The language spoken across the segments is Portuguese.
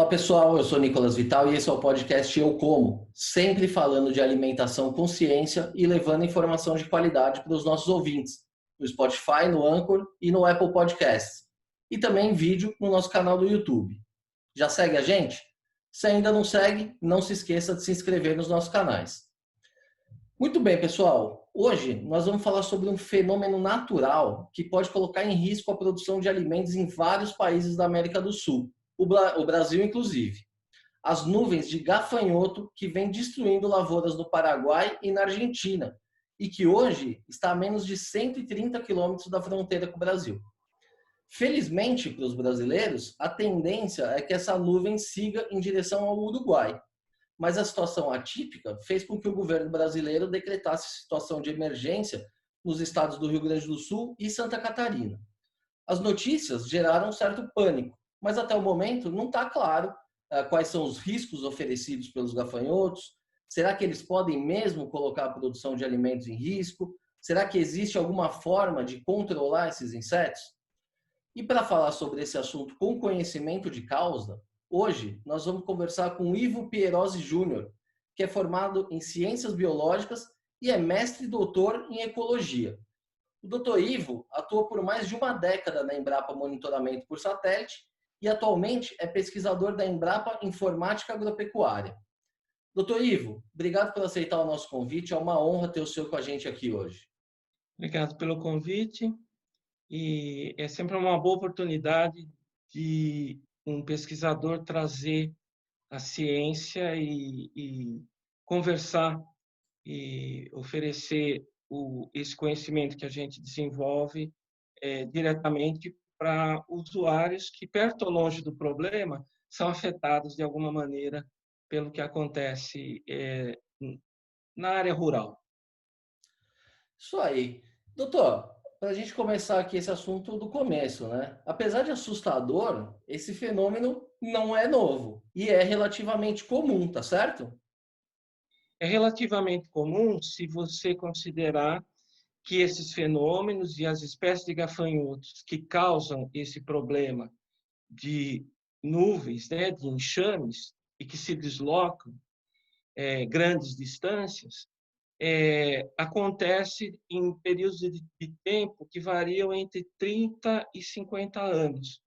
Fala pessoal, eu sou Nicolas Vital e esse é o podcast Eu Como, sempre falando de alimentação com ciência e levando informação de qualidade para os nossos ouvintes, no Spotify, no Anchor e no Apple Podcasts, e também em vídeo no nosso canal do YouTube. Já segue a gente? Se ainda não segue, não se esqueça de se inscrever nos nossos canais. Muito bem, pessoal. Hoje nós vamos falar sobre um fenômeno natural que pode colocar em risco a produção de alimentos em vários países da América do Sul, o Brasil inclusive. As nuvens de gafanhoto que vêm destruindo lavouras no Paraguai e na Argentina, e que hoje está a menos de 130 quilômetros da fronteira com o Brasil. Felizmente para os brasileiros, a tendência é que essa nuvem siga em direção ao Uruguai. Mas a situação atípica fez com que o governo brasileiro decretasse situação de emergência nos estados do Rio Grande do Sul e Santa Catarina. As notícias geraram um certo pânico, mas até o momento não está claro quais são os riscos oferecidos pelos gafanhotos. Será que eles podem mesmo colocar a produção de alimentos em risco? Será que existe alguma forma de controlar esses insetos? E para falar sobre esse assunto com conhecimento de causa, hoje nós vamos conversar com Ivo Pierosi Júnior, que é formado em Ciências Biológicas e é mestre e doutor em Ecologia. O Dr. Ivo atua por mais de uma década na Embrapa Monitoramento por Satélite e atualmente é pesquisador da Embrapa Informática Agropecuária. Dr. Ivo, obrigado por aceitar o nosso convite, é uma honra ter o senhor com a gente aqui hoje. Obrigado pelo convite. E é sempre uma boa oportunidade de um pesquisador trazer a ciência e conversar e oferecer esse conhecimento que a gente desenvolve diretamente para usuários que, perto ou longe do problema, são afetados de alguma maneira pelo que acontece na área rural. Isso aí. Doutor, para a gente começar aqui esse assunto do começo, né? Apesar de assustador, esse fenômeno não é novo e é relativamente comum, tá certo? É relativamente comum se você considerar que esses fenômenos e as espécies de gafanhotos que causam esse problema de nuvens, né, de enxames, e que se deslocam grandes distâncias, acontece em períodos de tempo que variam entre 30 e 50 anos.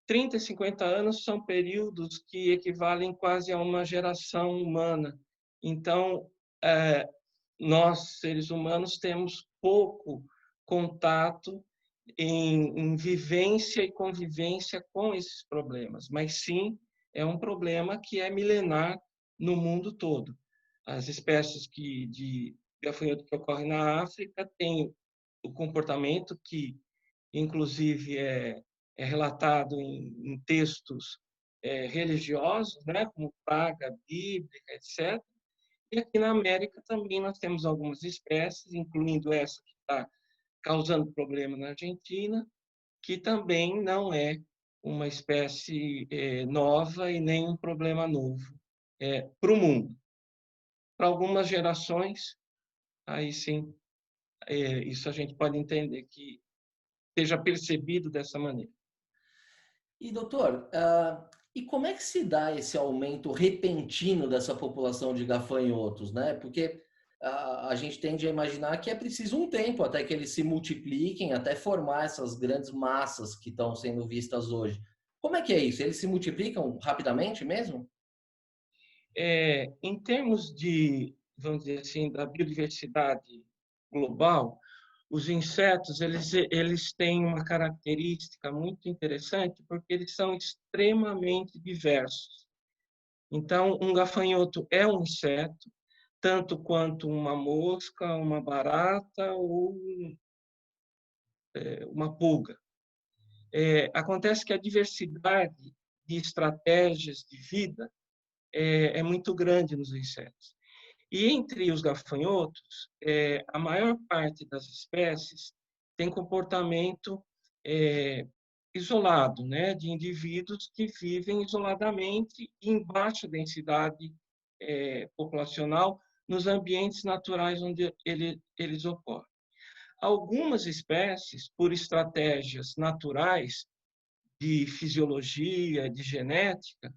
30 e 50 anos são períodos que equivalem quase a uma geração humana. Então, nós, seres humanos, temos pouco contato em vivência e convivência com esses problemas, mas sim é um problema que é milenar no mundo todo. As espécies de gafanhoto que ocorrem na África têm o comportamento que, inclusive, é relatado em textos religiosos, né, como praga bíblica, etc. E aqui na América também nós temos algumas espécies, incluindo essa que está causando problema na Argentina, que também não é uma espécie nova e nem um problema novo para o mundo. Para algumas gerações, aí sim, isso a gente pode entender que seja percebido dessa maneira. E doutor, e como é que se dá esse aumento repentino dessa população de gafanhotos, né? Porque a gente tende a imaginar que é preciso um tempo até que eles se multipliquem, até formar essas grandes massas que estão sendo vistas hoje. Como é que é isso? Eles se multiplicam rapidamente mesmo? Em termos de, vamos dizer assim, da biodiversidade global, os insetos eles têm uma característica muito interessante porque eles são extremamente diversos. Então, um gafanhoto é um inseto, tanto quanto uma mosca, uma barata ou uma pulga. Acontece que a diversidade de estratégias de vida é muito grande nos insetos. E entre os gafanhotos, a maior parte das espécies tem comportamento isolado, né, de indivíduos que vivem isoladamente em baixa densidade populacional nos ambientes naturais onde eles ocorrem. Algumas espécies, por estratégias naturais, de fisiologia, de genética,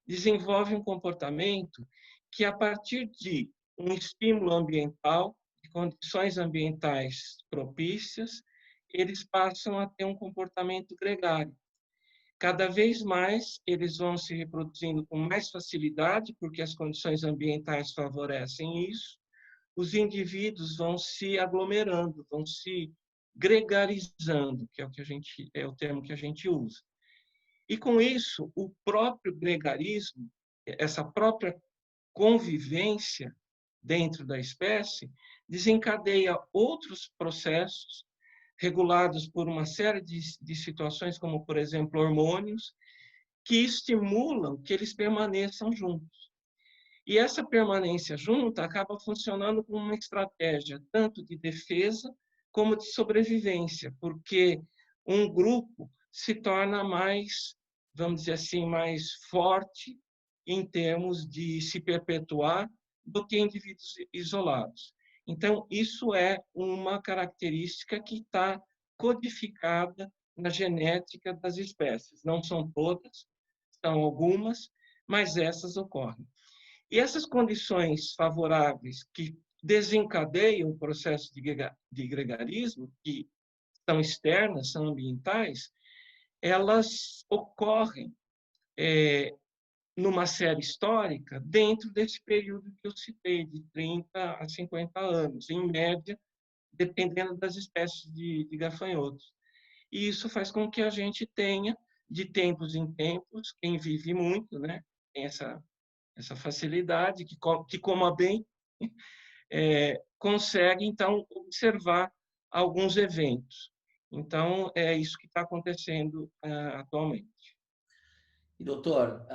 desenvolve um comportamento que, a partir de um estímulo ambiental, de condições ambientais propícias, eles passam a ter um comportamento gregário. Cada vez mais, eles vão se reproduzindo com mais facilidade, porque as condições ambientais favorecem isso. Os indivíduos vão se aglomerando, vão se gregarizando, que é o termo que a gente usa. E com isso, o próprio gregarismo, essa própria convivência dentro da espécie, desencadeia outros processos regulados por uma série de situações, como, por exemplo, hormônios, que estimulam que eles permaneçam juntos. E essa permanência junta acaba funcionando como uma estratégia tanto de defesa como de sobrevivência, porque um grupo se torna mais, vamos dizer assim, mais forte em termos de se perpetuar do que indivíduos isolados. Então, isso é uma característica que está codificada na genética das espécies. Não são todas, são algumas, mas essas ocorrem. E essas condições favoráveis que desencadeiam o processo de gregarismo, que são externas, são ambientais, elas ocorrem numa série histórica dentro desse período que eu citei, de 30 a 50 anos, em média, dependendo das espécies de gafanhotos. E isso faz com que a gente tenha, de tempos em tempos, quem vive muito, né, tem essa facilidade, que coma bem, consegue, então, observar alguns eventos. Então, é isso que está acontecendo atualmente. E, doutor,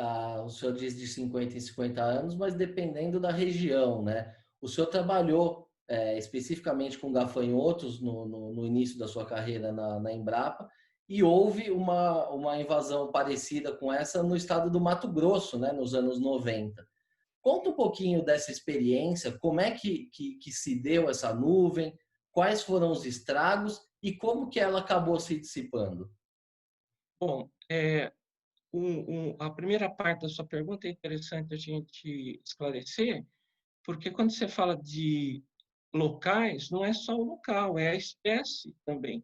o senhor diz de 50 em 50 anos, mas dependendo da região, né? O senhor trabalhou especificamente com gafanhotos no início da sua carreira na Embrapa, e houve uma invasão parecida com essa no estado do Mato Grosso, né, nos anos 90. Conta um pouquinho dessa experiência, como é que se deu essa nuvem, quais foram os estragos e como que ela acabou se dissipando? Bom, a primeira parte da sua pergunta é interessante a gente esclarecer, porque quando você fala de locais, não é só o local, é a espécie também.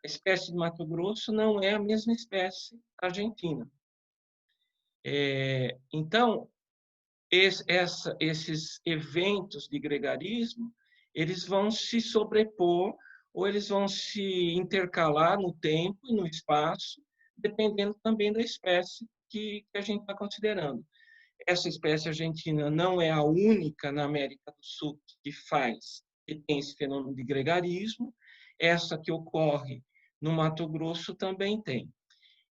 A espécie de Mato Grosso não é a mesma espécie argentina. Então, esses eventos de gregarismo, eles vão se sobrepor ou eles vão se intercalar no tempo e no espaço, dependendo também da espécie que a gente está considerando. Essa espécie argentina não é a única na América do Sul que tem esse fenômeno de gregarismo. Essa que ocorre no Mato Grosso também tem.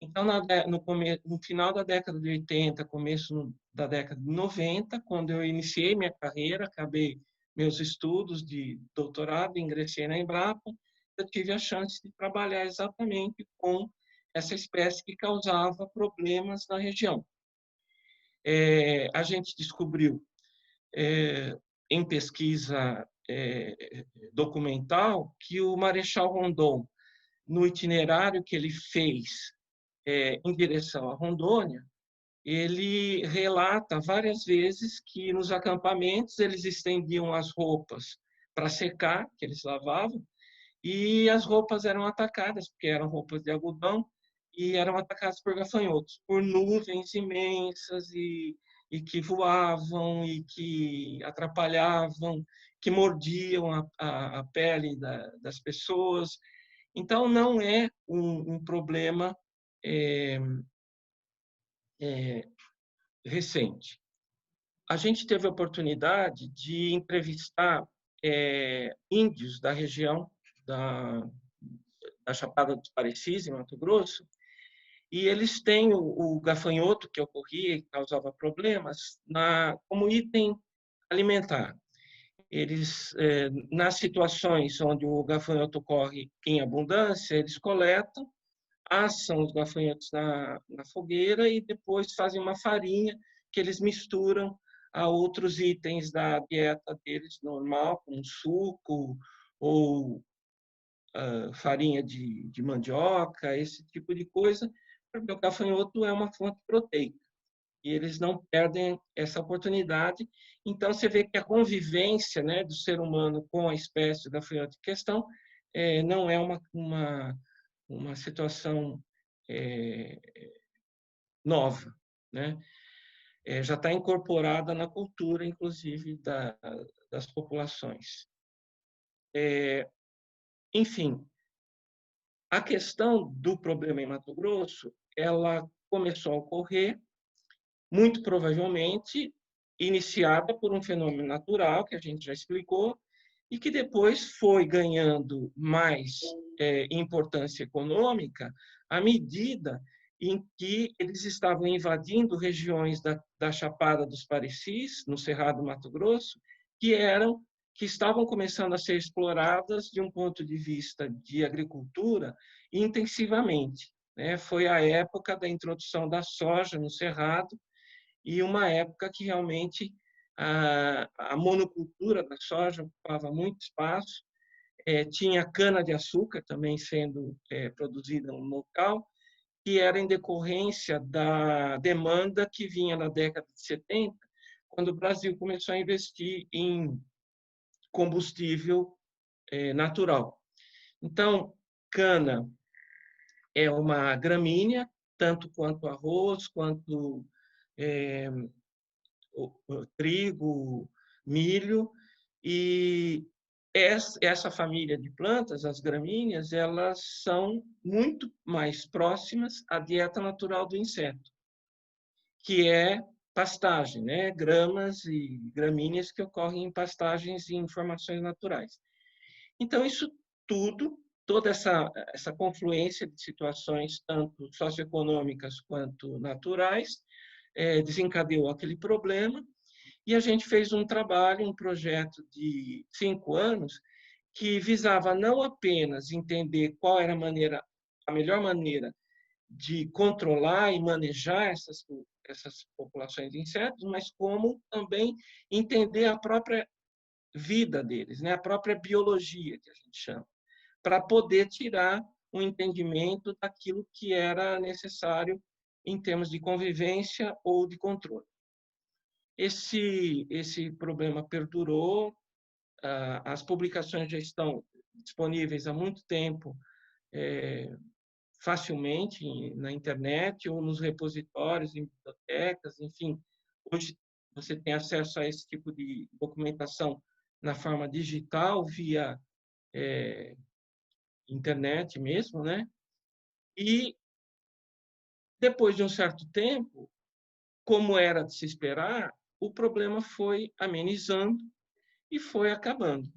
Então, no final da década de 80, começo da década de 90, quando eu iniciei minha carreira, acabei meus estudos de doutorado, ingressei na Embrapa, eu tive a chance de trabalhar exatamente com essa espécie que causava problemas na região. A gente descobriu, em pesquisa documental, que o Marechal Rondon, no itinerário que ele fez em direção a Rondônia, ele relata várias vezes que nos acampamentos eles estendiam as roupas para secar, que eles lavavam, e as roupas eram atacadas, porque eram roupas de algodão, e eram atacadas por gafanhotos, por nuvens imensas e que voavam e que atrapalhavam, que mordiam a pele das pessoas. Então, não é um problema recente. A gente teve a oportunidade de entrevistar índios da região da Chapada dos Parecis, em Mato Grosso, e eles têm o gafanhoto que ocorria e causava problemas como item alimentar. Eles, nas situações onde o gafanhoto ocorre em abundância, eles coletam, assam os gafanhotos na fogueira e depois fazem uma farinha que eles misturam a outros itens da dieta deles normal, como suco ou farinha de mandioca, esse tipo de coisa, porque o gafanhoto é uma fonte proteica e eles não perdem essa oportunidade. Então, você vê que a convivência, né, do ser humano com a espécie do gafanhoto em questão não é uma situação nova, né? Já está incorporada na cultura, inclusive, das populações. Enfim, a questão do problema em Mato Grosso, ela começou a ocorrer, muito provavelmente, iniciada por um fenômeno natural, que a gente já explicou, e que depois foi ganhando mais importância econômica à medida em que eles estavam invadindo regiões da Chapada dos Parecis, no Cerrado Mato Grosso, que estavam começando a ser exploradas de um ponto de vista de agricultura intensivamente, né? Foi a época da introdução da soja no Cerrado e uma época que realmente a monocultura da soja ocupava muito espaço, tinha cana-de-açúcar também sendo produzida no local, que era em decorrência da demanda que vinha na década de 70, quando o Brasil começou a investir em combustível natural. Então, cana é uma gramínea, tanto quanto arroz, quanto o trigo, milho, e essa família de plantas, as gramíneas, elas são muito mais próximas à dieta natural do inseto, que é pastagem, né? Gramas e gramíneas que ocorrem em pastagens e em formações naturais. Então, isso tudo, toda essa confluência de situações, tanto socioeconômicas quanto naturais, desencadeou aquele problema, e a gente fez um trabalho, um projeto de 5 anos, que visava não apenas entender qual era a melhor maneira de controlar e manejar essas populações de insetos, mas como também entender a própria vida deles, né? A própria biologia, que a gente chama, para poder tirar um entendimento daquilo que era necessário em termos de convivência ou de controle. Esse problema perdurou, as publicações já estão disponíveis há muito tempo, facilmente na internet ou nos repositórios, em bibliotecas, enfim. Hoje você tem acesso a esse tipo de documentação na forma digital, via internet mesmo, né? E depois de um certo tempo, como era de se esperar, o problema foi amenizando e foi acabando.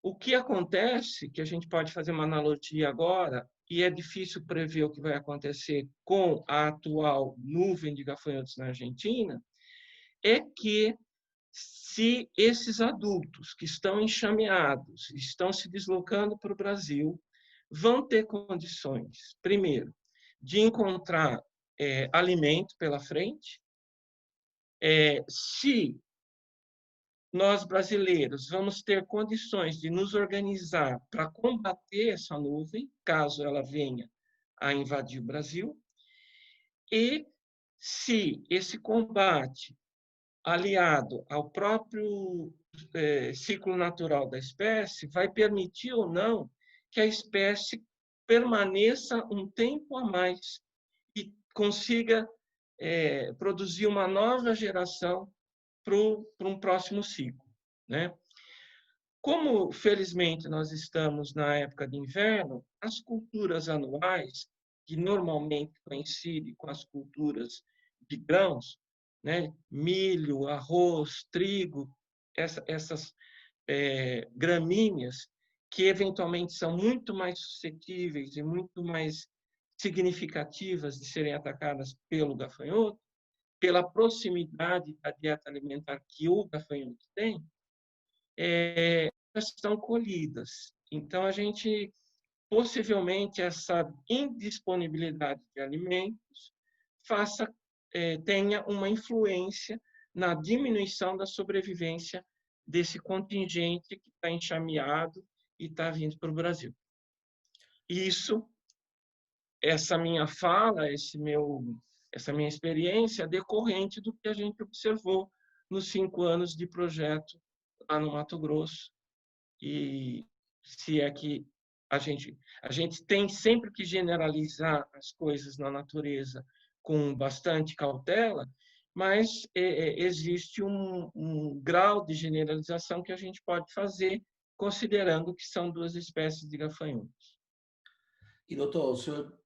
O que acontece, que a gente pode fazer uma analogia agora, e é difícil prever o que vai acontecer com a atual nuvem de gafanhotos na Argentina, é que se esses adultos que estão enxameados, estão se deslocando para o Brasil, vão ter condições, primeiro, de encontrar alimento pela frente, se nós brasileiros vamos ter condições de nos organizar para combater essa nuvem, caso ela venha a invadir o Brasil, e se esse combate, aliado ao próprio ciclo natural da espécie, vai permitir ou não que a espécie permaneça um tempo a mais e consiga produzir uma nova geração para um próximo ciclo, né? Como, felizmente, nós estamos na época de inverno, as culturas anuais, que normalmente coincidem com as culturas de grãos, né? Milho, arroz, trigo, essas gramíneas, que eventualmente são muito mais suscetíveis e muito mais significativas de serem atacadas pelo gafanhoto, pela proximidade da dieta alimentar que o gafanhoto tem, estão colhidas. Então, a gente, possivelmente, essa indisponibilidade de alimentos tenha uma influência na diminuição da sobrevivência desse contingente que está enxameado e está vindo para o Brasil. Isso essa minha fala, essa minha experiência é decorrente do que a gente observou nos 5 anos de projeto lá no Mato Grosso. E se é que a gente tem sempre que generalizar as coisas na natureza com bastante cautela, mas existe um grau de generalização que a gente pode fazer, considerando que são 2 espécies de gafanhotos. E, doutor, o senhor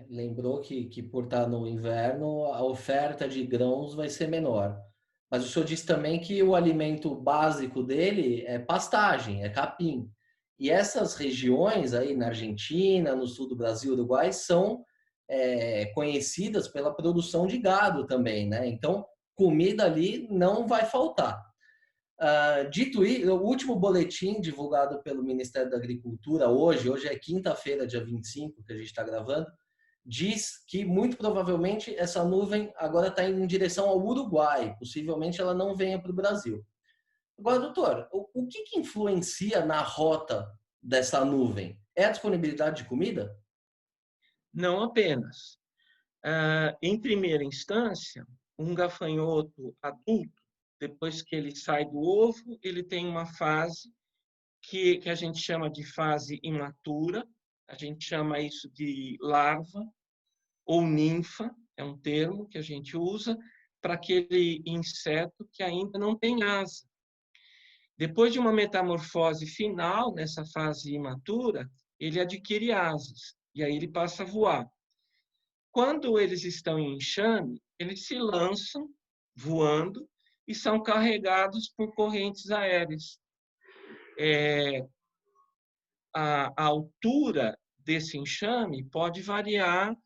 lembrou que por estar no inverno, a oferta de grãos vai ser menor. Mas o senhor disse também que o alimento básico dele é pastagem, é capim. E essas regiões aí na Argentina, no sul do Brasil, Uruguai, são conhecidas pela produção de gado também, né? Então, comida ali não vai faltar. Dito isso, o último boletim divulgado pelo Ministério da Agricultura hoje é quinta-feira, dia 25, que a gente está gravando, diz que muito provavelmente essa nuvem agora está indo em direção ao Uruguai, possivelmente ela não venha para o Brasil. Agora, doutor, o que influencia na rota dessa nuvem? É a disponibilidade de comida? Não apenas. Em primeira instância, um gafanhoto adulto, depois que ele sai do ovo, ele tem uma fase que a gente chama de fase imatura, a gente chama isso de larva ou ninfa, é um termo que a gente usa para aquele inseto que ainda não tem asa. Depois de uma metamorfose final, nessa fase imatura, ele adquire asas, e aí ele passa a voar. Quando eles estão em enxame, eles se lançam voando e são carregados por correntes aéreas. A altura desse enxame pode variar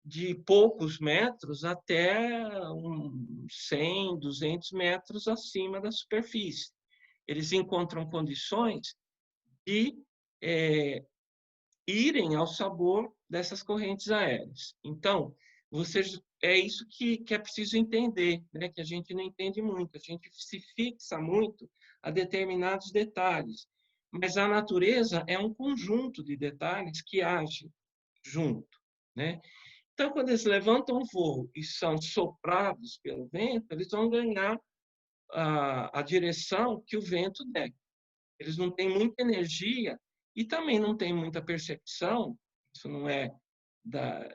de poucos metros até uns 100, 200 metros acima da superfície. Eles encontram condições de irem ao sabor dessas correntes aéreas. Então, é isso que é preciso entender, né? Que a gente não entende muito, a gente se fixa muito a determinados detalhes, mas a natureza é um conjunto de detalhes que agem junto, né? Então, quando eles levantam voo e são soprados pelo vento, eles vão ganhar a direção que o vento der. Eles não têm muita energia e também não têm muita percepção, isso não é da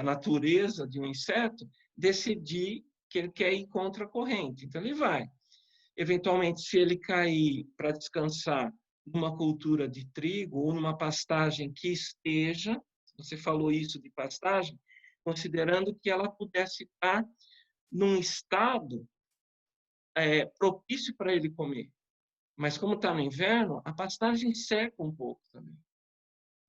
natureza de um inseto, decidir que ele quer ir contra a corrente. Então, ele vai. Eventualmente, se ele cair para descansar numa cultura de trigo ou numa pastagem que esteja, você falou isso de pastagem, considerando que ela pudesse estar num estado propício para ele comer. Mas como está no inverno, a pastagem seca um pouco também.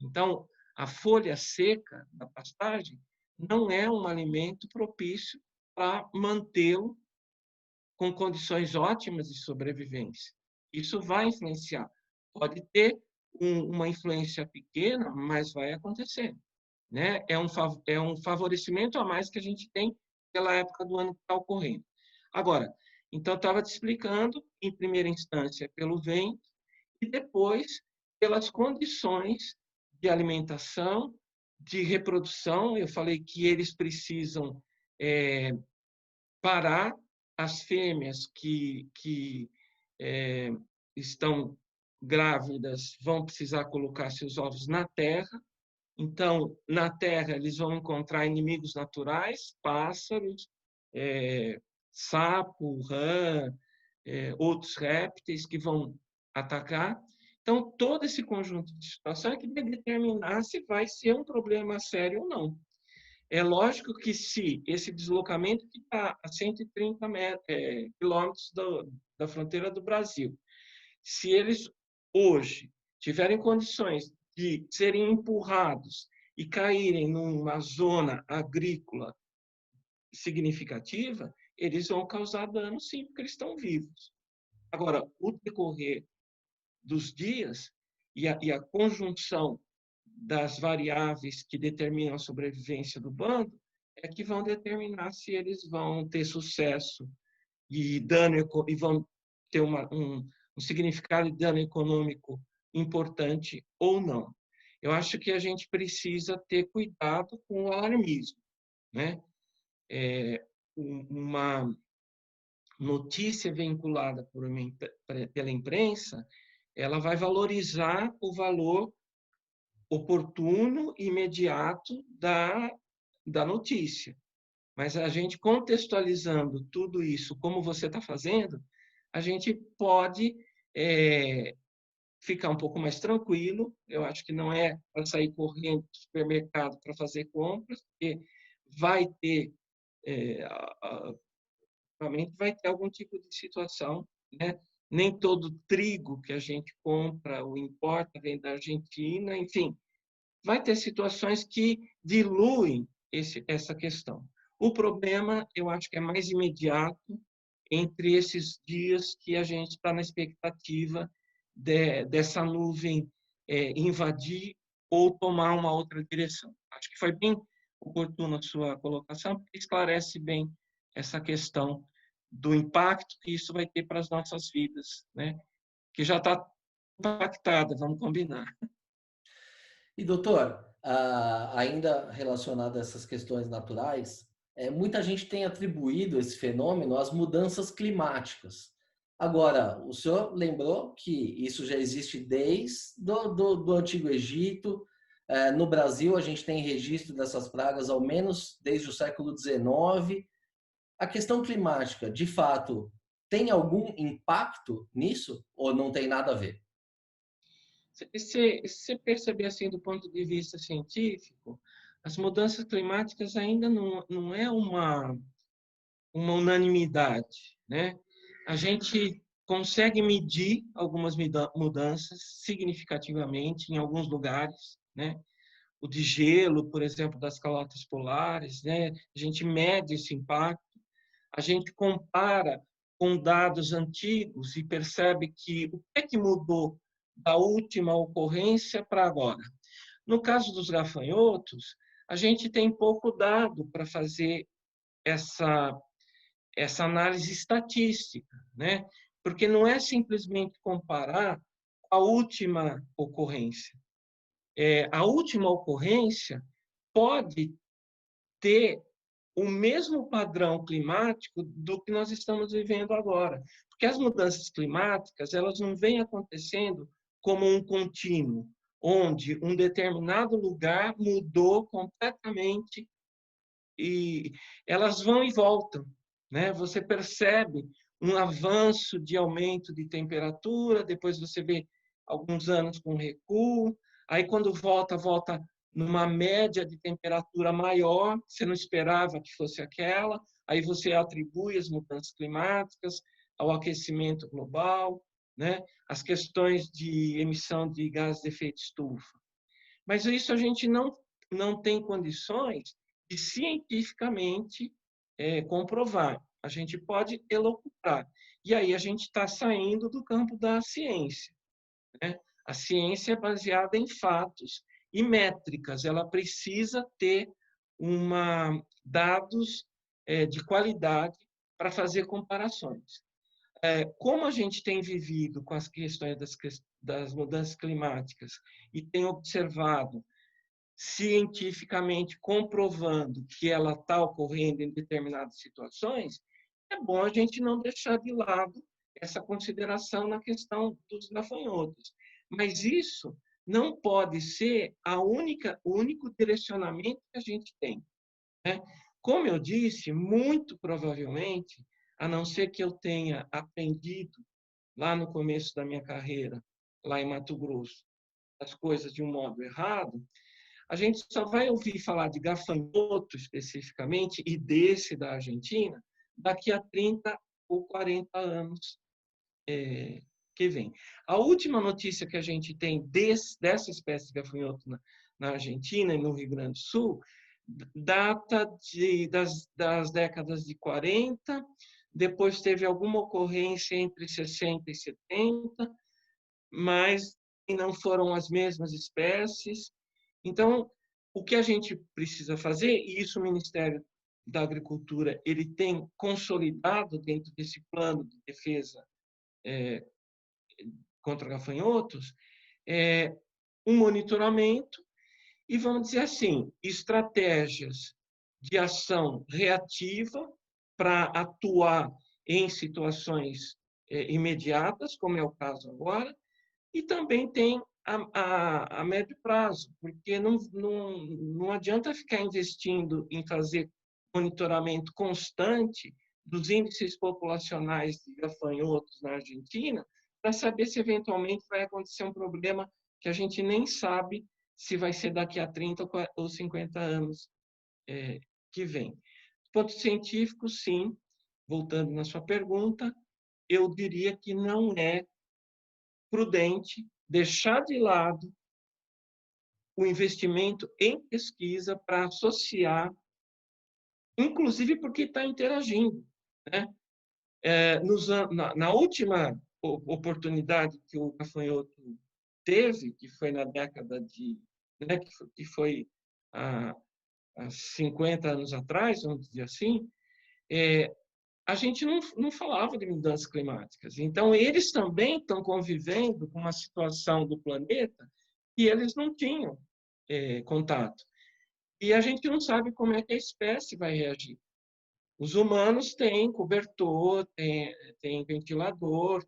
Então, a folha seca da pastagem não é um alimento propício para mantê-lo com condições ótimas de sobrevivência. Isso vai influenciar. Pode ter uma influência pequena, mas vai acontecer. Né? É um favorecimento a mais que a gente tem pela época do ano que está ocorrendo. Agora, então, eu estava te explicando, em primeira instância, pelo vento, e depois pelas condições de alimentação, de reprodução. Eu falei que eles precisam parar, as fêmeas que estão grávidas vão precisar colocar seus ovos na terra. Então, na terra, eles vão encontrar inimigos naturais, pássaros, sapo, rã, outros répteis que vão atacar. Então, todo esse conjunto de situação é que vai determinar se vai ser um problema sério ou não. É lógico que se esse deslocamento que está a 130 quilômetros da fronteira do Brasil, se eles hoje tiverem condições de serem empurrados e caírem numa zona agrícola significativa, eles vão causar dano sim, porque eles estão vivos. Agora, o decorrer dos dias e a conjunção das variáveis que determinam a sobrevivência do bando é que vão determinar se eles vão ter sucesso e vão ter um significado de dano econômico importante ou não. eu acho que a gente precisa ter cuidado com o alarmismo, né? Uma notícia vinculada pela imprensa, ela vai valorizar o valor oportuno e imediato da notícia. Mas a gente contextualizando tudo isso, como você está fazendo, a gente pode ficar um pouco mais tranquilo. Eu acho que não é para sair correndo do supermercado para fazer compras, porque vai ter, realmente vai ter algum tipo de situação, né? Nem todo trigo que a gente compra ou importa vem da Argentina, enfim, vai ter situações que diluem essa questão. O problema, eu acho que é mais imediato entre esses dias que a gente está na expectativa dessa nuvem invadir ou tomar uma outra direção. Acho que foi bem oportuna a sua colocação, porque esclarece bem essa questão do impacto que isso vai ter para as nossas vidas, né? Que já está impactada, vamos combinar. E, doutor, ainda relacionado a essas questões naturais, muita gente tem atribuído esse fenômeno às mudanças climáticas. Agora, o senhor lembrou que isso já existe desde do Antigo Egito. No Brasil, a gente tem registro dessas pragas, ao menos desde o século XIX. A questão climática, de fato, tem algum impacto nisso ou não tem nada a ver? Se você perceber assim do ponto de vista científico, as mudanças climáticas ainda não é uma unanimidade, né? A gente consegue medir algumas mudanças significativamente em alguns lugares, né? O de gelo, por exemplo, das calotas polares, né? A gente mede esse impacto, a gente compara com dados antigos e percebe que o que é que mudou da última ocorrência para agora. No caso dos gafanhotos, a gente tem pouco dado para fazer essa análise estatística, né? Porque não é simplesmente comparar a última ocorrência. A última ocorrência pode ter o mesmo padrão climático do que nós estamos vivendo agora. Porque as mudanças climáticas, elas não vêm acontecendo como um contínuo, onde um determinado lugar mudou completamente e elas vão e voltam, né? Você percebe um avanço de aumento de temperatura, depois você vê alguns anos com recuo, aí quando volta numa média de temperatura maior, você não esperava que fosse aquela, aí você atribui as mudanças climáticas ao aquecimento global, né? As questões de emissão de gases de efeito estufa. Mas isso a gente não tem condições de cientificamente comprovar. A gente pode elocubrar. E aí a gente está saindo do campo da ciência, né? A ciência é baseada em fatos e métricas. Ela precisa ter dados de qualidade para fazer comparações. Como a gente tem vivido com as questões das mudanças climáticas e tem observado cientificamente comprovando que ela está ocorrendo em determinadas situações, é bom a gente não deixar de lado essa consideração na questão dos gafanhotos. Mas isso não pode ser o único direcionamento que a gente tem, né? Como eu disse, muito provavelmente, a não ser que eu tenha aprendido lá no começo da minha carreira, lá em Mato Grosso, as coisas de um modo errado, a gente só vai ouvir falar de gafanhoto especificamente e desse da Argentina daqui a 30 ou 40 anos que vem. A última notícia que a gente tem dessa espécie de gafanhoto na Argentina e no Rio Grande do Sul data das décadas de 40, depois teve alguma ocorrência entre 60 e 70, mas não foram as mesmas espécies. Então, o que a gente precisa fazer, e isso o Ministério da Agricultura ele tem consolidado dentro desse plano de defesa contra gafanhotos, é um monitoramento e, vamos dizer assim, estratégias de ação reativa para atuar em situações imediatas, como é o caso agora, e também tem a médio prazo, porque não adianta ficar investindo em fazer monitoramento constante dos índices populacionais de gafanhotos na Argentina, para saber se eventualmente vai acontecer um problema que a gente nem sabe se vai ser daqui a 30 ou 50 anos que vem. Ponto científico, sim, voltando na sua pergunta, eu diria que não é prudente deixar de lado o investimento em pesquisa para associar, inclusive porque está interagindo, né? Na última oportunidade que o gafanhoto teve, que foi na década de, né, que foi há 50 anos atrás, vamos dizer assim, a gente não falava de mudanças climáticas. Então, eles também estão convivendo com uma situação do planeta que eles não tinham contato. E a gente não sabe como é que a espécie vai reagir. Os humanos têm cobertor, têm ventilador,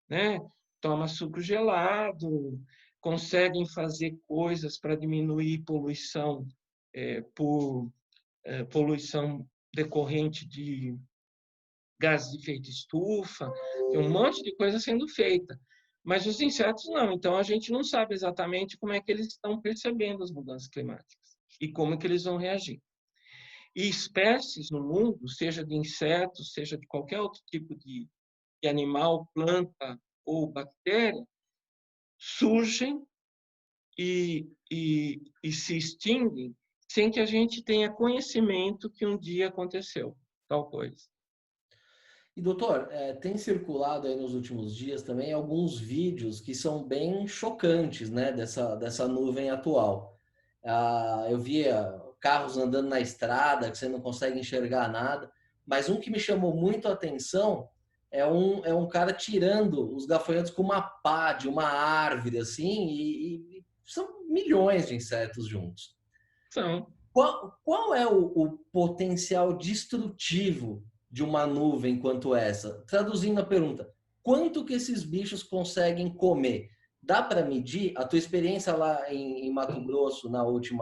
né, toma suco gelado, conseguem fazer coisas para diminuir poluição por poluição decorrente de gases de efeito estufa, tem um monte de coisa sendo feita. Mas os insetos não, então a gente não sabe exatamente como é que eles estão percebendo as mudanças climáticas e como é que eles vão reagir. E espécies no mundo, seja de insetos, seja de qualquer outro tipo de animal, planta ou bactéria, surgem e se extinguem sem que a gente tenha conhecimento que um dia aconteceu tal coisa. E, doutor, tem circulado aí nos últimos dias também alguns vídeos que são bem chocantes, né, dessa nuvem atual. Eu via carros andando na estrada, que você não consegue enxergar nada, mas um que me chamou muito a atenção é um cara tirando os gafanhotos com uma pá de uma árvore, assim, e são milhões de insetos juntos. São. Qual é o potencial destrutivo de uma nuvem quanto essa? Traduzindo a pergunta, quanto que esses bichos conseguem comer? Dá para medir? A tua experiência lá em Mato Grosso, no último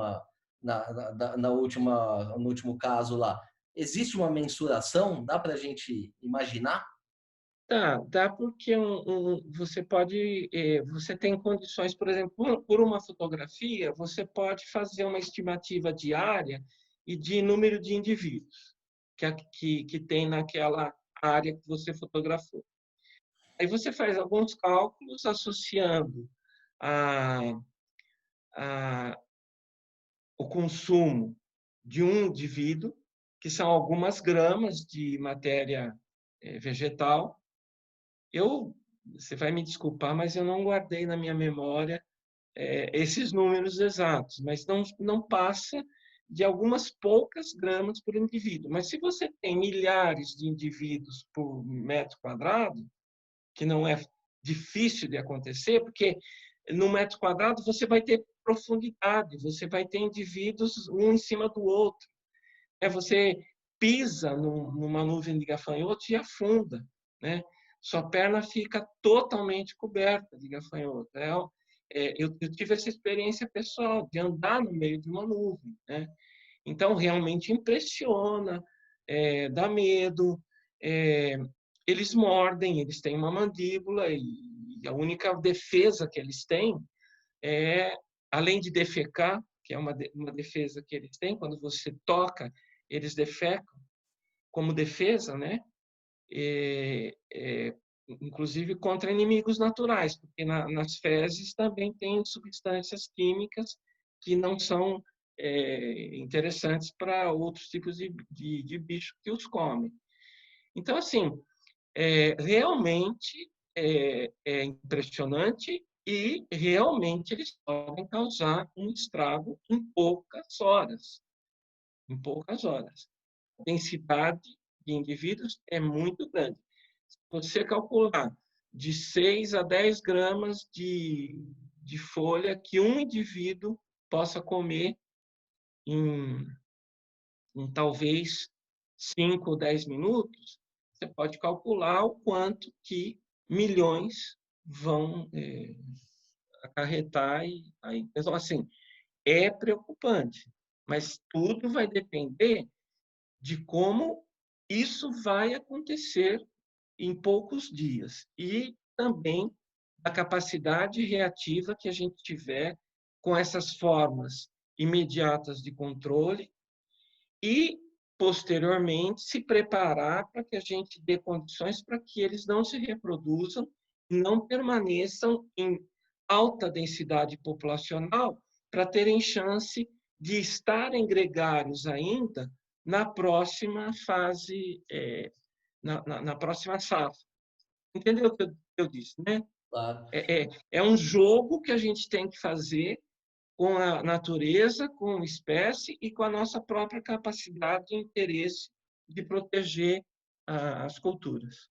caso lá, existe uma mensuração? Dá para a gente imaginar? Dá porque você pode, você tem condições, por exemplo, por uma fotografia, você pode fazer uma estimativa diária e de número de indivíduos que tem naquela área que você fotografou. Aí você faz alguns cálculos associando a, o consumo de um indivíduo, que são algumas gramas de matéria vegetal. Você vai me desculpar, mas eu não guardei na minha memória esses números exatos, mas não passa de algumas poucas gramas por indivíduo. Mas se você tem milhares de indivíduos por metro quadrado, que não é difícil de acontecer, porque no metro quadrado você vai ter profundidade, você vai ter indivíduos um em cima do outro. Você pisa numa nuvem de gafanhotos e afunda, né? Sua perna fica totalmente coberta de gafanhoto. Eu tive essa experiência pessoal de andar no meio de uma nuvem, né? Então, realmente impressiona, dá medo. Eles mordem, eles têm uma mandíbula e a única defesa que eles têm é, além de defecar, que é uma defesa que eles têm, quando você toca, eles defecam como defesa, né? Inclusive contra inimigos naturais, porque nas fezes também tem substâncias químicas que não são interessantes para outros tipos de bicho que os comem. Então, assim, realmente é impressionante e realmente eles podem causar um estrago em poucas horas. Em poucas horas. A densidade de indivíduos é muito grande. Se você calcular de 6 a 10 gramas de de folha que um indivíduo possa comer em talvez 5 ou 10 minutos, você pode calcular o quanto que milhões vão acarretar. Então, assim, é preocupante, mas tudo vai depender de como isso vai acontecer em poucos dias e também da capacidade reativa que a gente tiver com essas formas imediatas de controle e, posteriormente, se preparar para que a gente dê condições para que eles não se reproduzam e não permaneçam em alta densidade populacional para terem chance de estarem gregários ainda na próxima fase, na próxima safra. Entendeu o que eu disse, né? Claro. É um jogo que a gente tem que fazer com a natureza, com a espécie e com a nossa própria capacidade e interesse de proteger as culturas.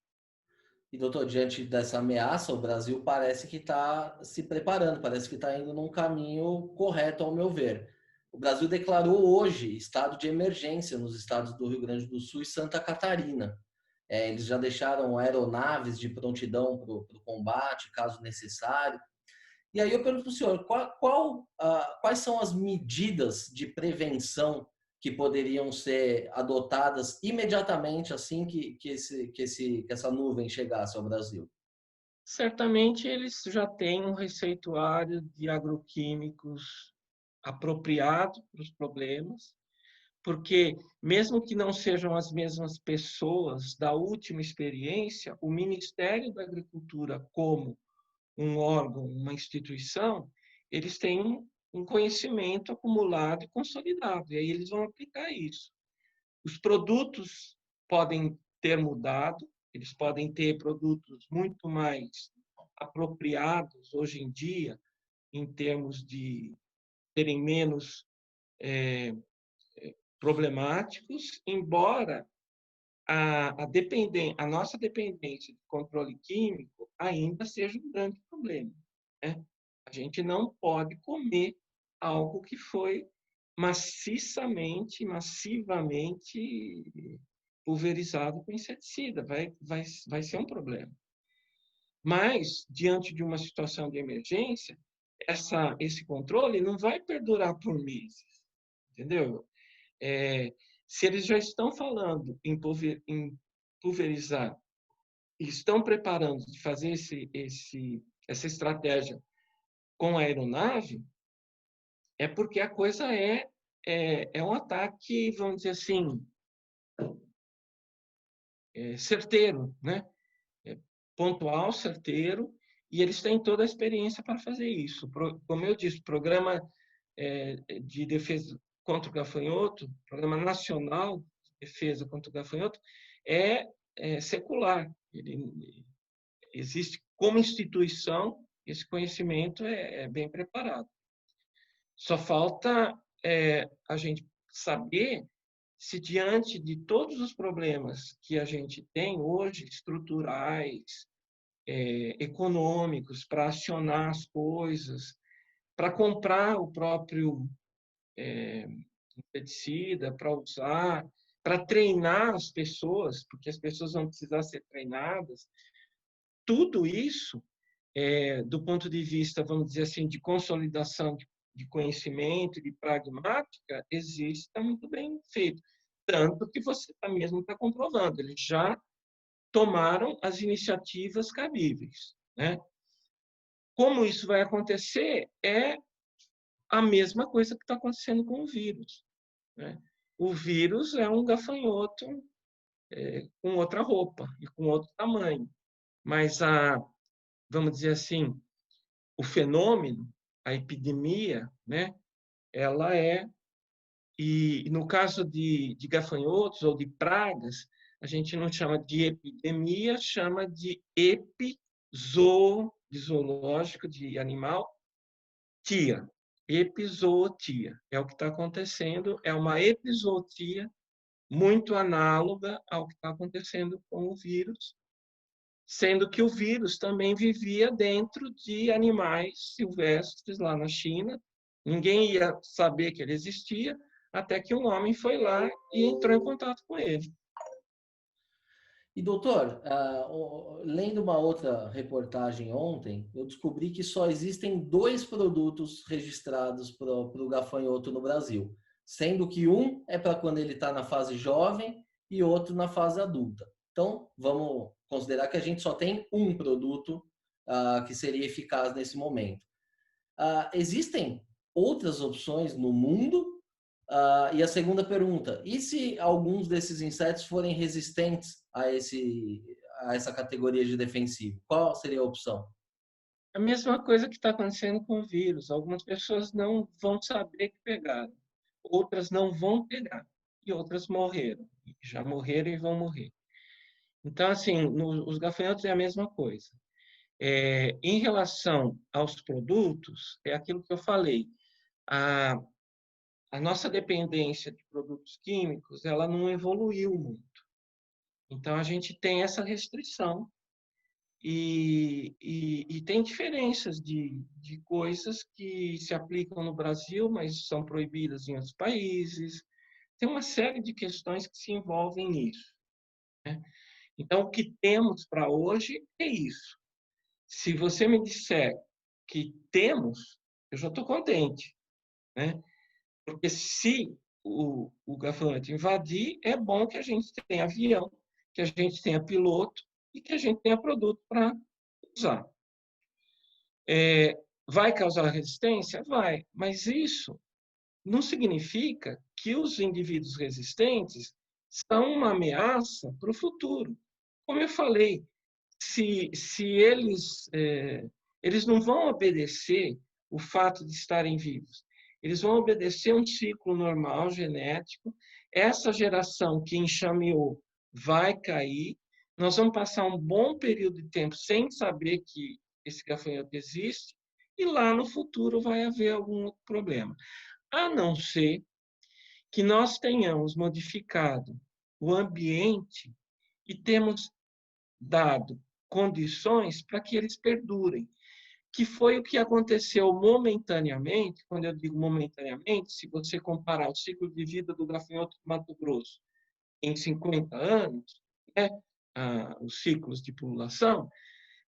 E, doutor, diante dessa ameaça, o Brasil parece que está se preparando, parece que está indo num caminho correto, ao meu ver. O Brasil declarou hoje estado de emergência nos estados do Rio Grande do Sul e Santa Catarina. Eles já deixaram aeronaves de prontidão para o combate, caso necessário. E aí eu pergunto para o senhor, quais são as medidas de prevenção que poderiam ser adotadas imediatamente assim que essa nuvem chegasse ao Brasil? Certamente eles já têm um receituário de agroquímicos apropriado para os problemas, porque mesmo que não sejam as mesmas pessoas da última experiência, o Ministério da Agricultura, como um órgão, uma instituição, eles têm um conhecimento acumulado e consolidado, e aí eles vão aplicar isso. Os produtos podem ter mudado, eles podem ter produtos muito mais apropriados hoje em dia, em termos de serem menos problemáticos, embora a nossa dependência de controle químico ainda seja um grande problema, né? A gente não pode comer algo que foi maciçamente, massivamente pulverizado com inseticida. Vai ser um problema. Mas, diante de uma situação de emergência, esse controle não vai perdurar por meses, entendeu? Se eles já estão falando em pulverizar e estão preparando de fazer essa estratégia com a aeronave, é porque a coisa é um ataque, vamos dizer assim, certeiro, né? Pontual, certeiro, e eles têm toda a experiência para fazer isso. Como eu disse, o Programa de Defesa contra o Gafanhoto, Programa Nacional de Defesa contra o Gafanhoto, é secular. Ele existe como instituição, esse conhecimento é bem preparado. Só falta a gente saber se, diante de todos os problemas que a gente tem hoje, estruturais, econômicos, para acionar as coisas, para comprar o próprio inseticida, para usar, para treinar as pessoas, porque as pessoas vão precisar ser treinadas. Tudo isso, do ponto de vista, vamos dizer assim, de consolidação de conhecimento, de pragmática, existe, está muito bem feito. Tanto que você mesmo está comprovando, eles já tomaram as iniciativas cabíveis, né? Como isso vai acontecer é a mesma coisa que está acontecendo com o vírus, né? O vírus é um gafanhoto com outra roupa e com outro tamanho, mas vamos dizer assim, o fenômeno, a epidemia, né? Ela e no caso de gafanhotos ou de pragas, a gente não chama de epidemia, chama de de zoológico, de animal, tia. Epizootia. É o que está acontecendo, é uma epizootia muito análoga ao que está acontecendo com o vírus, sendo que o vírus também vivia dentro de animais silvestres lá na China. Ninguém ia saber que ele existia, até que um homem foi lá e entrou em contato com ele. E doutor, lendo uma outra reportagem ontem, eu descobri que só existem 2 produtos registrados para o gafanhoto no Brasil, sendo que um é para quando ele está na fase jovem e outro na fase adulta. Então, vamos considerar que a gente só tem um produto que seria eficaz nesse momento. Existem outras opções no mundo? E a segunda pergunta, e se alguns desses insetos forem resistentes a essa categoria de defensivo? Qual seria a opção? A mesma coisa que está acontecendo com o vírus. Algumas pessoas não vão saber que pegaram, outras não vão pegar, e outras morreram. Já morreram e vão morrer. Então, assim, os gafanhotos é a mesma coisa. Em relação aos produtos, é aquilo que eu falei. A, a nossa dependência de produtos químicos, ela não evoluiu muito. Então, a gente tem essa restrição e tem diferenças de coisas que se aplicam no Brasil, mas são proibidas em outros países. Tem uma série de questões que se envolvem nisso, né? Então, o que temos para hoje é isso. Se você me disser que temos, eu já estou contente, né? Porque se o gafanhoto invadir, é bom que a gente tenha avião, que a gente tenha piloto e que a gente tenha produto para usar. Vai causar resistência? Vai, mas isso não significa que os indivíduos resistentes são uma ameaça para o futuro. Como eu falei, se eles não vão obedecer o fato de estarem vivos, eles vão obedecer um ciclo normal genético. Essa geração que enxameou vai cair. Nós vamos passar um bom período de tempo sem saber que esse gafanhoto existe, e lá no futuro vai haver algum outro problema. A não ser que nós tenhamos modificado o ambiente e temos dado condições para que eles perdurem, que foi o que aconteceu momentaneamente. Quando eu digo momentaneamente, se você comparar o ciclo de vida do gafanhoto do Mato Grosso em 50 anos, né, os ciclos de pululação,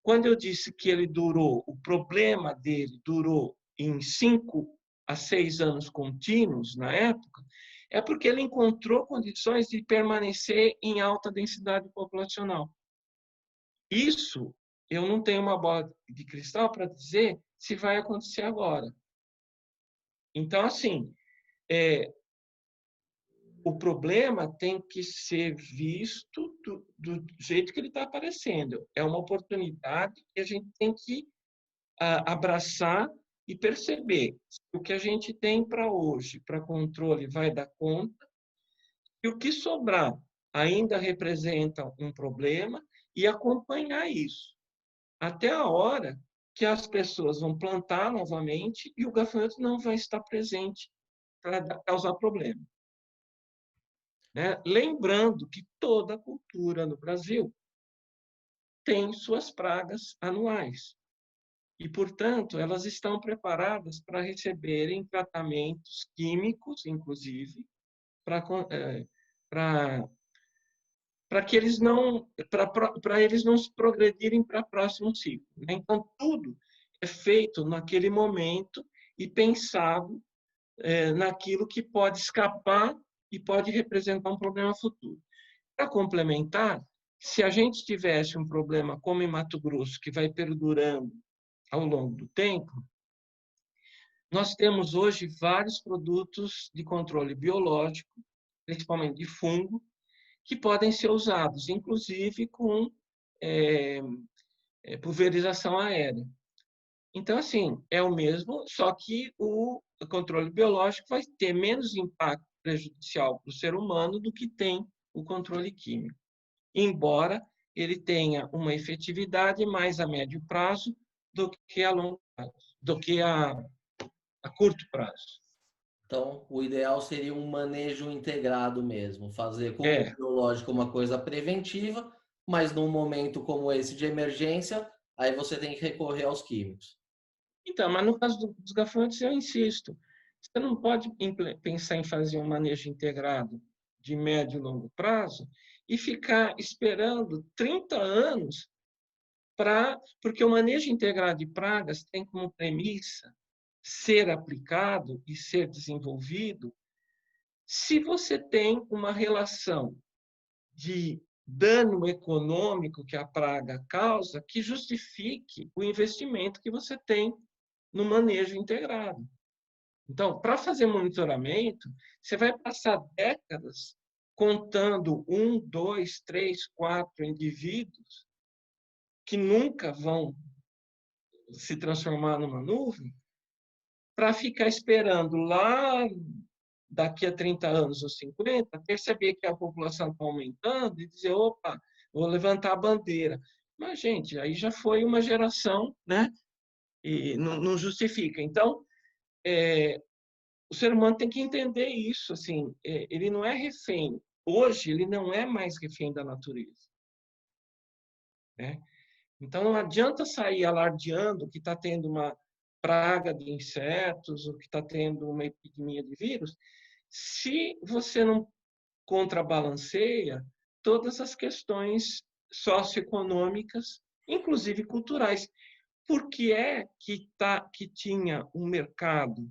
quando eu disse que ele durou, o problema dele durou em 5 a 6 anos contínuos na época, é porque ele encontrou condições de permanecer em alta densidade populacional. Isso eu não tenho uma bola de cristal para dizer se vai acontecer agora. Então, assim, o problema tem que ser visto do jeito que ele está aparecendo. É uma oportunidade que a gente tem que abraçar e perceber se o que a gente tem para hoje, para controle, vai dar conta, e o que sobrar ainda representa um problema, e acompanhar isso até a hora que as pessoas vão plantar novamente e o gafanhoto não vai estar presente para causar problema, né? Lembrando que toda cultura no Brasil tem suas pragas anuais e, portanto, elas estão preparadas para receberem tratamentos químicos, inclusive, para que eles não progredirem para o próximo ciclo, né? Então, tudo é feito naquele momento e pensado naquilo que pode escapar e pode representar um problema futuro. Para complementar, se a gente tivesse um problema como em Mato Grosso, que vai perdurando ao longo do tempo, nós temos hoje vários produtos de controle biológico, principalmente de fungo, que podem ser usados, inclusive com pulverização aérea. Então, assim, é o mesmo, só que o controle biológico vai ter menos impacto prejudicial para o ser humano do que tem o controle químico, embora ele tenha uma efetividade mais a médio prazo do que a longo prazo, do que a curto prazo. Então, o ideal seria um manejo integrado mesmo, fazer com o É, biológico uma coisa preventiva mas num momento como esse de emergência, aí você tem que recorrer aos químicos. Então, mas no caso dos gafanhotos, eu insisto, você não pode pensar em fazer um manejo integrado de médio e longo prazo e ficar esperando 30 anos porque o manejo integrado de pragas tem como premissa ser aplicado e ser desenvolvido se você tem uma relação de dano econômico que a praga causa que justifique o investimento que você tem no manejo integrado. Então, para fazer monitoramento, você vai passar décadas contando 1, 2, 3, 4 indivíduos que nunca vão se transformar numa nuvem, para ficar esperando lá daqui a 30 anos ou 50, perceber que a população está aumentando e dizer, opa, vou levantar a bandeira. Mas, gente, aí já foi uma geração, né? E não justifica. Então, o ser humano tem que entender isso, assim, ele não é refém. Hoje, ele não é mais refém da natureza. Né? Então, não adianta sair alardeando que está tendo uma praga de insetos ou que está tendo uma epidemia de vírus, se você não contrabalanceia todas as questões socioeconômicas, inclusive culturais. Por que é que tinha um mercado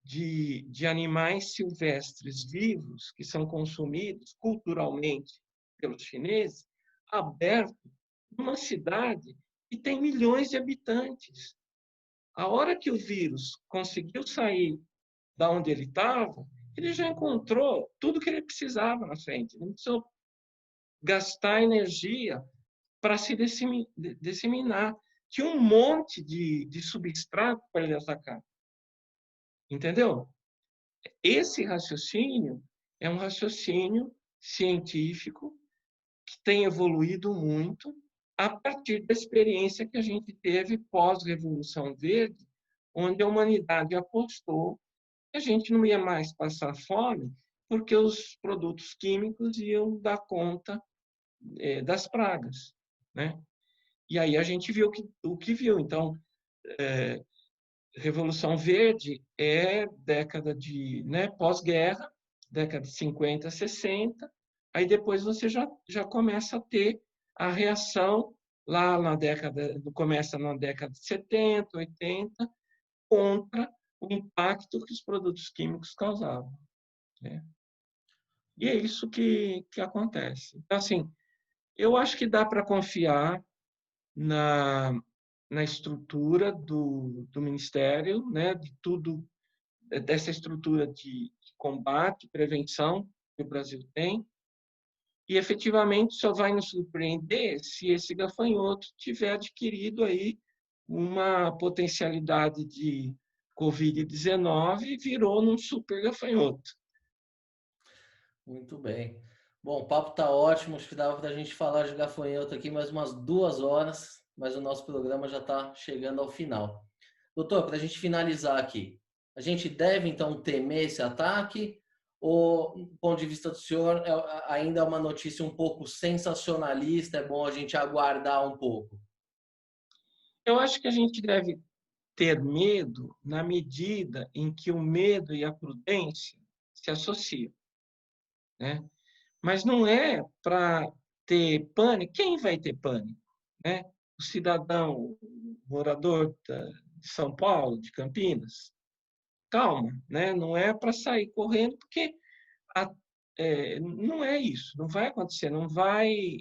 de animais silvestres vivos, que são consumidos culturalmente pelos chineses, aberto numa cidade que tem milhões de habitantes? A hora que o vírus conseguiu sair da onde ele estava, ele já encontrou tudo que ele precisava na frente. Ele não precisou gastar energia para se disseminar. Tinha um monte de substrato para ele atacar. Entendeu? Esse raciocínio é um raciocínio científico que tem evoluído muito a partir da experiência que a gente teve pós-Revolução Verde, onde a humanidade apostou que a gente não ia mais passar fome porque os produtos químicos iam dar conta das pragas, né? E aí a gente viu o que viu. Então, Revolução Verde é década de, né, pós-guerra, década de 50, 60. Aí depois você já começa a ter a reação lá começa na década de 70, 80, contra o impacto que os produtos químicos causavam. Né? E é isso que acontece. Então, assim, eu acho que dá para confiar na estrutura do Ministério, né, de tudo, dessa estrutura de combate, prevenção que o Brasil tem, e efetivamente só vai nos surpreender se esse gafanhoto tiver adquirido aí uma potencialidade de Covid-19 e virou num super gafanhoto. Muito bem. Bom, o papo tá ótimo, acho que dava para a gente falar de gafanhoto aqui mais umas 2 horas, mas o nosso programa já está chegando ao final. Doutor, para a gente finalizar aqui, a gente deve então temer esse ataque ou, do ponto de vista do senhor, ainda é uma notícia um pouco sensacionalista, é bom a gente aguardar um pouco? Eu acho que a gente deve ter medo na medida em que o medo e a prudência se associam, né? Mas não é para ter pânico. Quem vai ter pânico? Né? O cidadão, o morador de São Paulo, de Campinas. Calma, né? Não é para sair correndo, porque não é isso, não vai acontecer, não vai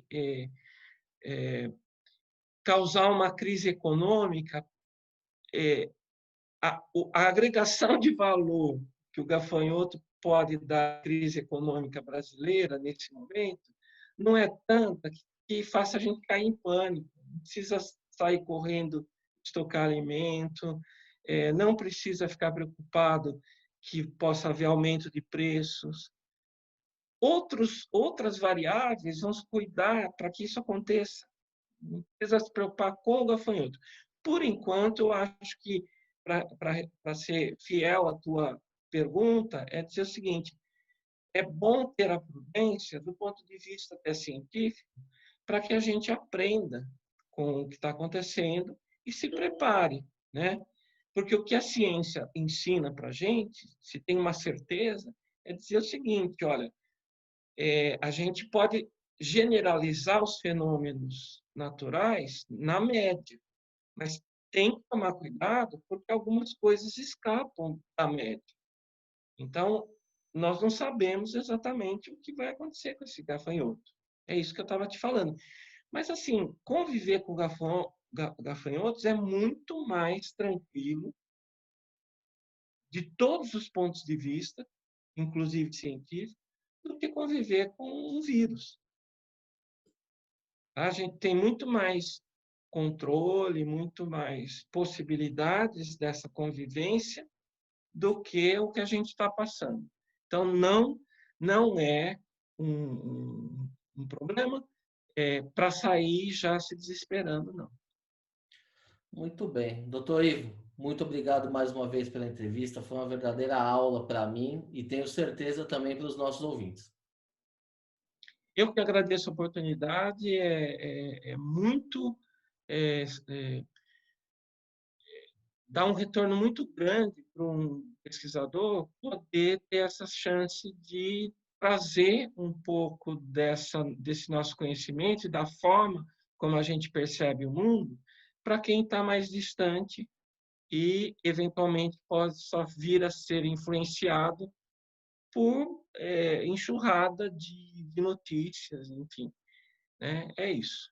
causar uma crise econômica. A agregação de valor que o gafanhoto pode dar à crise econômica brasileira nesse momento não é tanta que faça a gente cair em pânico. Não precisa sair correndo, estocar alimento, não precisa ficar preocupado que possa haver aumento de preços. Outras variáveis vão cuidar para que isso aconteça. Não precisa se preocupar com o gafanhoto. Por enquanto, eu acho que, para ser fiel à tua pergunta, é dizer o seguinte: é bom ter a prudência do ponto de vista até científico para que a gente aprenda com o que está acontecendo e se prepare, né? Porque o que a ciência ensina para a gente, se tem uma certeza, é dizer o seguinte, olha, a gente pode generalizar os fenômenos naturais na média, mas tem que tomar cuidado porque algumas coisas escapam da média. Então, nós não sabemos exatamente o que vai acontecer com esse gafanhoto. É isso que eu estava te falando. Mas, assim, conviver com gafanhotos é muito mais tranquilo, de todos os pontos de vista, inclusive científico, do que conviver com um vírus. A gente tem muito mais controle, muito mais possibilidades dessa convivência do que o que a gente está passando. Então, não é um problema para sair já se desesperando, não. Muito bem. Doutor Ivo, muito obrigado mais uma vez pela entrevista. Foi uma verdadeira aula para mim e tenho certeza também para os nossos ouvintes. Eu que agradeço a oportunidade, muito... dá um retorno muito grande para um pesquisador poder ter essa chance de trazer um pouco desse nosso conhecimento e da forma como a gente percebe o mundo para quem está mais distante e, eventualmente, possa vir a ser influenciado por enxurrada de notícias, enfim. Né? É isso.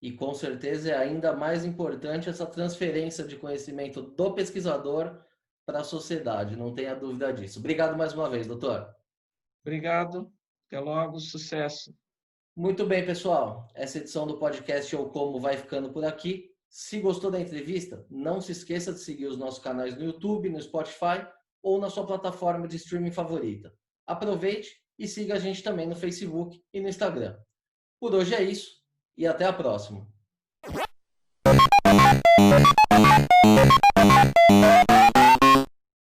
E com certeza é ainda mais importante essa transferência de conhecimento do pesquisador para a sociedade, não tenha dúvida disso. Obrigado mais uma vez, doutor. Obrigado. Até logo. Sucesso. Muito bem, pessoal. Essa edição do podcast Eu Como vai ficando por aqui. Se gostou da entrevista, não se esqueça de seguir os nossos canais no YouTube, no Spotify ou na sua plataforma de streaming favorita. Aproveite e siga a gente também no Facebook e no Instagram. Por hoje é isso e até a próxima.